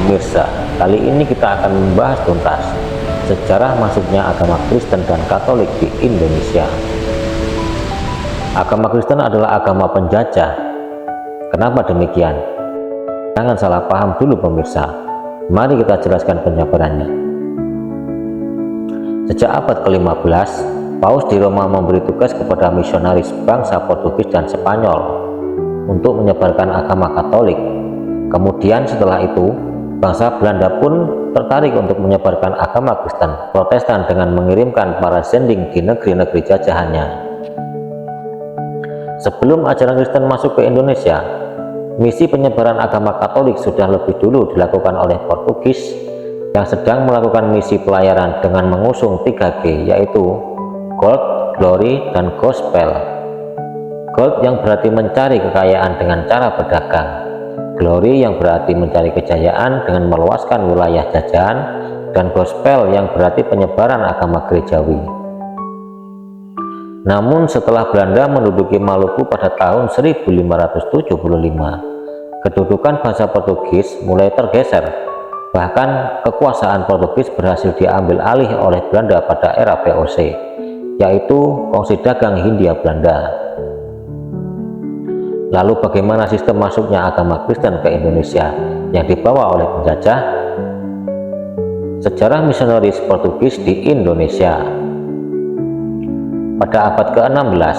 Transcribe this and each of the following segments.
pemirsa, kali ini kita akan membahas tuntas sejarah masuknya agama Kristen dan Katolik di Indonesia. Agama Kristen adalah agama penjajah. Kenapa demikian? Jangan salah paham dulu pemirsa. Mari kita jelaskan penjabarannya. Sejak abad ke-15, Paus di Roma memberi tugas kepada misionaris bangsa Portugis dan Spanyol untuk menyebarkan agama Katolik. Kemudian setelah itu, bangsa Belanda pun tertarik untuk menyebarkan agama Kristen Protestan dengan mengirimkan para sending di negeri-negeri jajahannya. Sebelum ajaran Kristen masuk ke Indonesia, misi penyebaran agama Katolik sudah lebih dulu dilakukan oleh Portugis yang sedang melakukan misi pelayaran dengan mengusung 3G, yaitu Gold, Glory, dan Gospel. Gold yang berarti mencari kekayaan dengan cara berdagang, Glory yang berarti mencari kejayaan dengan meluaskan wilayah jajahan, dan Gospel yang berarti penyebaran agama gerejawi. Namun setelah Belanda menduduki Maluku pada tahun 1575, kedudukan bangsa Portugis mulai tergeser. Bahkan kekuasaan Portugis berhasil diambil alih oleh Belanda pada era VOC, yaitu Kongsi Dagang Hindia-Belanda. Lalu bagaimana sistem masuknya agama Kristen ke Indonesia yang dibawa oleh penjajah? Sejarah misionaris Portugis di Indonesia. Pada abad ke-16,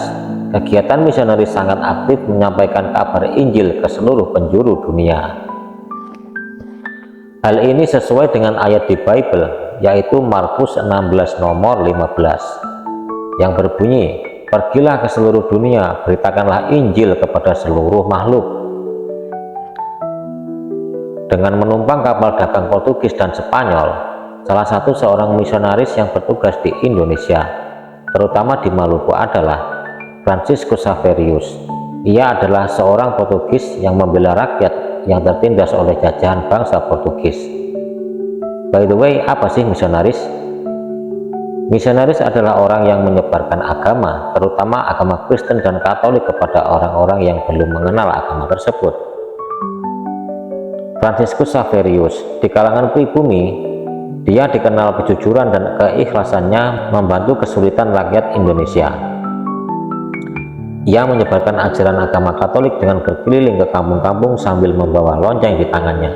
kegiatan misionaris sangat aktif menyampaikan kabar Injil ke seluruh penjuru dunia. Hal ini sesuai dengan ayat di Bible, yaitu Markus 16 nomor 15, yang berbunyi, "Pergilah ke seluruh dunia, beritakanlah Injil kepada seluruh makhluk." Dengan menumpang kapal dagang Portugis dan Spanyol, salah satu seorang misionaris yang bertugas di Indonesia, terutama di Maluku, adalah Franciscus Xaverius. Ia adalah seorang Portugis yang membela rakyat yang tertindas oleh jajahan bangsa Portugis. By the way, apa sih misionaris? Misionaris adalah orang yang menyebarkan agama, terutama agama Kristen dan Katolik, kepada orang-orang yang belum mengenal agama tersebut. Franciscus Xaverius di kalangan pribumi, dia dikenal kejujuran dan keikhlasannya membantu kesulitan rakyat Indonesia. Ia menyebarkan ajaran agama Katolik dengan berkeliling ke kampung-kampung sambil membawa lonceng di tangannya.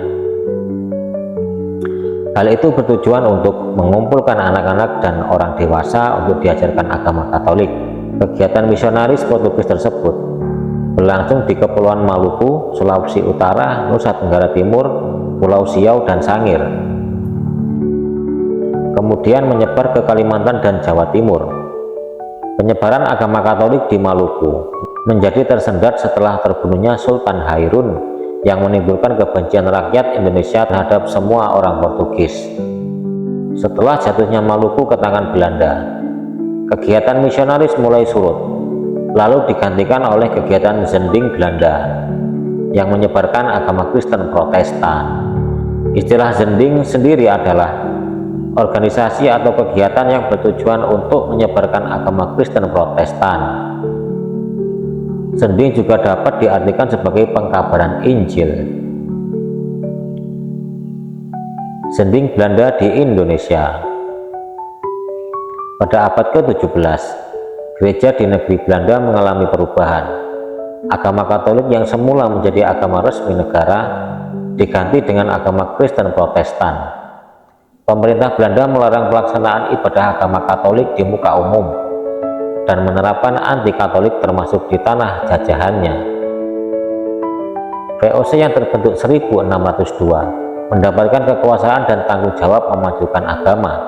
Hal itu bertujuan untuk mengumpulkan anak-anak dan orang dewasa untuk diajarkan agama Katolik. Kegiatan misionaris Portugis tersebut berlangsung di Kepulauan Maluku, Sulawesi Utara, Nusa Tenggara Timur, Pulau Siau, dan Sangir. Kemudian menyebar ke Kalimantan dan Jawa Timur. Penyebaran agama Katolik di Maluku menjadi tersendat setelah terbunuhnya Sultan Hairun yang menimbulkan kebencian rakyat Indonesia terhadap semua orang Portugis. Setelah jatuhnya Maluku ke tangan Belanda, kegiatan misionaris mulai surut, lalu digantikan oleh kegiatan Zending Belanda yang menyebarkan agama Kristen Protestan. Istilah Zending sendiri adalah organisasi atau kegiatan yang bertujuan untuk menyebarkan agama Kristen Protestan. Zending juga dapat diartikan sebagai pengkabaran Injil. Zending Belanda di Indonesia. Pada abad ke-17, gereja di negeri Belanda mengalami perubahan. Agama Katolik yang semula menjadi agama resmi negara diganti dengan agama Kristen Protestan. Pemerintah Belanda melarang pelaksanaan ibadah agama Katolik di muka umum dan menerapkan anti-Katolik termasuk di tanah jajahannya. VOC yang terbentuk 1602 mendapatkan kekuasaan dan tanggung jawab memajukan agama.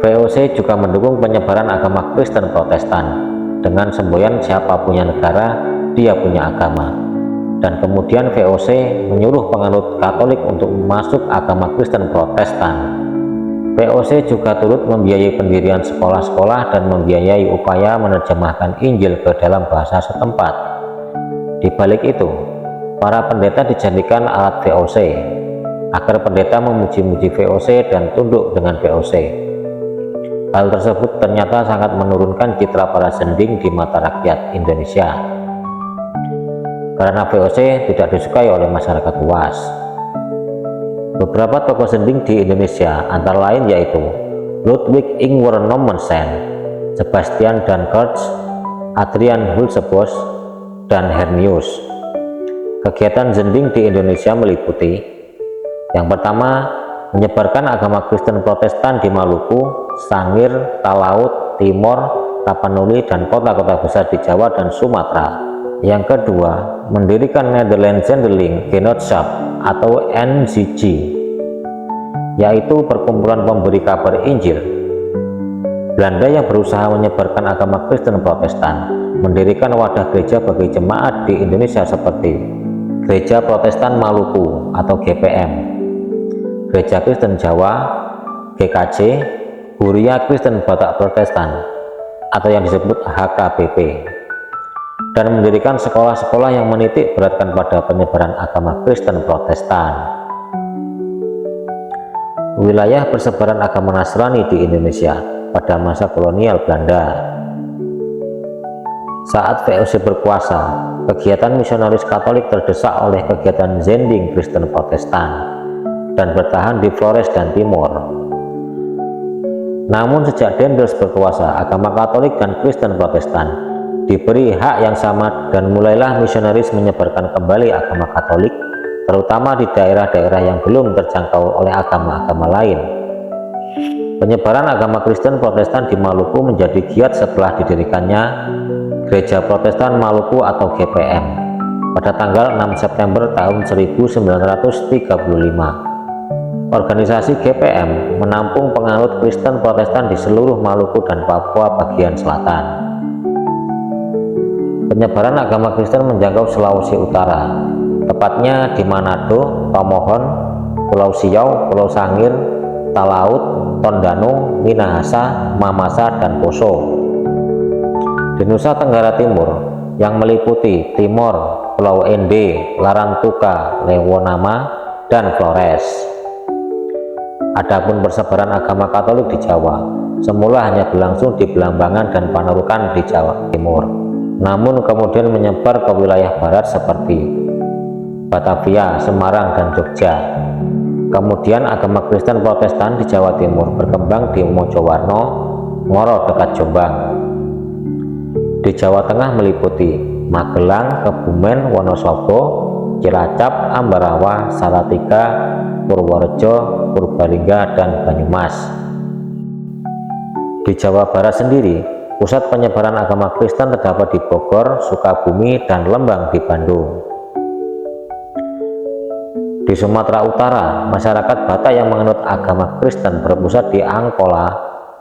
VOC juga mendukung penyebaran agama Kristen Protestan dengan semboyan siapa punya negara, dia punya agama. Dan kemudian VOC menyuruh penganut Katolik untuk masuk agama Kristen Protestan. VOC juga turut membiayai pendirian sekolah-sekolah dan membiayai upaya menerjemahkan Injil ke dalam bahasa setempat. Di balik itu, para pendeta dijadikan alat VOC, agar pendeta memuji-muji VOC dan tunduk dengan VOC. Hal tersebut ternyata sangat menurunkan citra para sending di mata rakyat Indonesia, karena VOC tidak disukai oleh masyarakat luas. Beberapa tokoh zending di Indonesia antara lain yaitu Ludwig Ingwer Nommensen, Sebastian Dancourts, Adrian Hulsebos, dan Hernius. Kegiatan zending di Indonesia meliputi: yang pertama, menyebarkan agama Kristen Protestan di Maluku, Sangir, Talaut, Timor, Tapanuli, dan kota-kota besar di Jawa dan Sumatera. Yang kedua, mendirikan Nederlands Zendeling Genootschap atau NZG, yaitu perkumpulan pemberi kabar Injil Belanda yang berusaha menyebarkan agama Kristen Protestan, mendirikan wadah gereja bagi jemaat di Indonesia seperti Gereja Protestan Maluku atau GPM, Gereja Kristen Jawa GKJ, Huria Kristen Batak Protestan atau yang disebut HKBP, dan mendirikan sekolah-sekolah yang menitik beratkan pada penyebaran agama Kristen Protestan. Wilayah persebaran agama Nasrani di Indonesia pada masa kolonial Belanda. Saat VOC berkuasa, kegiatan misionaris Katolik terdesak oleh kegiatan zending Kristen Protestan dan bertahan di Flores dan Timor. Namun sejak Daendels berkuasa, agama Katolik dan Kristen Protestan diberi hak yang sama dan mulailah misionaris menyebarkan kembali agama Katolik, terutama di daerah-daerah yang belum terjangkau oleh agama-agama lain. Penyebaran agama Kristen Protestan di Maluku menjadi giat setelah didirikannya Gereja Protestan Maluku atau GPM pada tanggal 6 September tahun 1935. Organisasi GPM menampung penganut Kristen Protestan di seluruh Maluku dan Papua bagian selatan. Penyebaran agama Kristen menjangkau Sulawesi Utara, tepatnya di Manado, Tomohon, Pulau Siau, Pulau Sangir, Talaut, Tondano, Minahasa, Mamasa, dan Poso. Di Nusa Tenggara Timur yang meliputi Timor, Pulau Ende, Larantuka, Lewonama, dan Flores. Adapun persebaran agama Katolik di Jawa, semula hanya berlangsung di Belambangan dan Panerukan di Jawa Timur, namun kemudian menyebar ke wilayah barat seperti Batavia, Semarang, dan Jogja. Kemudian agama Kristen Protestan di Jawa Timur berkembang di Mojowarno, Ngoro dekat Jombang. Di Jawa Tengah meliputi Magelang, Kebumen, Wonosobo, Cilacap, Ambarawa, Salatiga, Purworejo, Purbalingga, dan Banyumas. Di Jawa Barat sendiri, pusat penyebaran agama Kristen terdapat di Bogor, Sukabumi, dan Lembang di Bandung. Di Sumatera Utara, masyarakat Batak yang menganut agama Kristen berpusat di Angkola,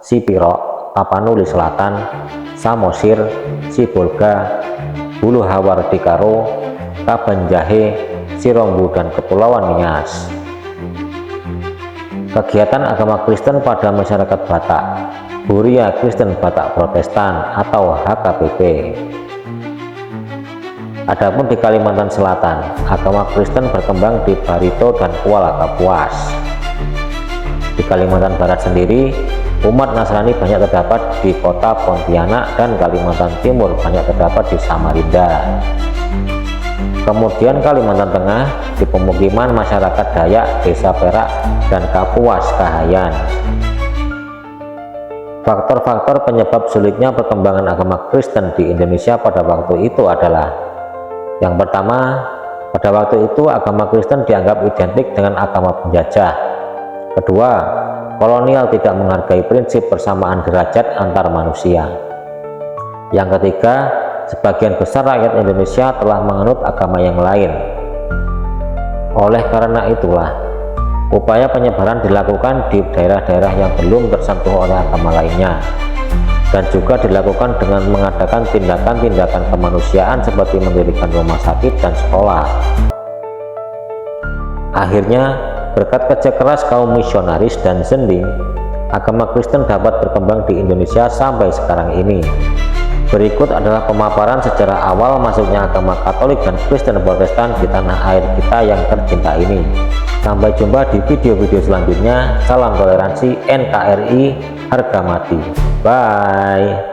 Sipirok, Tapanuli Selatan, Samosir, Sibolga, Hulu Hawar Dikaro, Kabanjahe, Sirombu, dan Kepulauan Nias. Kegiatan agama Kristen pada masyarakat Batak, Huria Kristen Batak Protestan atau HKBP. Adapun di Kalimantan Selatan, agama Kristen berkembang di Barito dan Kuala Kapuas. Di Kalimantan Barat sendiri, umat Nasrani banyak terdapat di kota Pontianak, dan Kalimantan Timur banyak terdapat di Samarinda. Kemudian Kalimantan Tengah di pemukiman masyarakat Dayak, Desa Perak, dan Kapuas Kahayan. Faktor-faktor penyebab sulitnya perkembangan agama Kristen di Indonesia pada waktu itu adalah: yang pertama, pada waktu itu agama Kristen dianggap identik dengan agama penjajah. Kedua, kolonial tidak menghargai prinsip persamaan derajat antar manusia. Yang ketiga, sebagian besar rakyat Indonesia telah menganut agama yang lain. Oleh karena itulah, upaya penyebaran dilakukan di daerah-daerah yang belum tersentuh oleh agama lainnya, dan juga dilakukan dengan mengadakan tindakan-tindakan kemanusiaan seperti mendirikan rumah sakit dan sekolah. Akhirnya, berkat kerja keras kaum misionaris dan zending, agama Kristen dapat berkembang di Indonesia sampai sekarang ini. Berikut adalah pemaparan sejarah awal masuknya agama Katolik dan Kristen Protestan di tanah air kita yang tercinta ini. Sampai jumpa di video-video selanjutnya. Salam toleransi, NKRI, harga mati. Bye.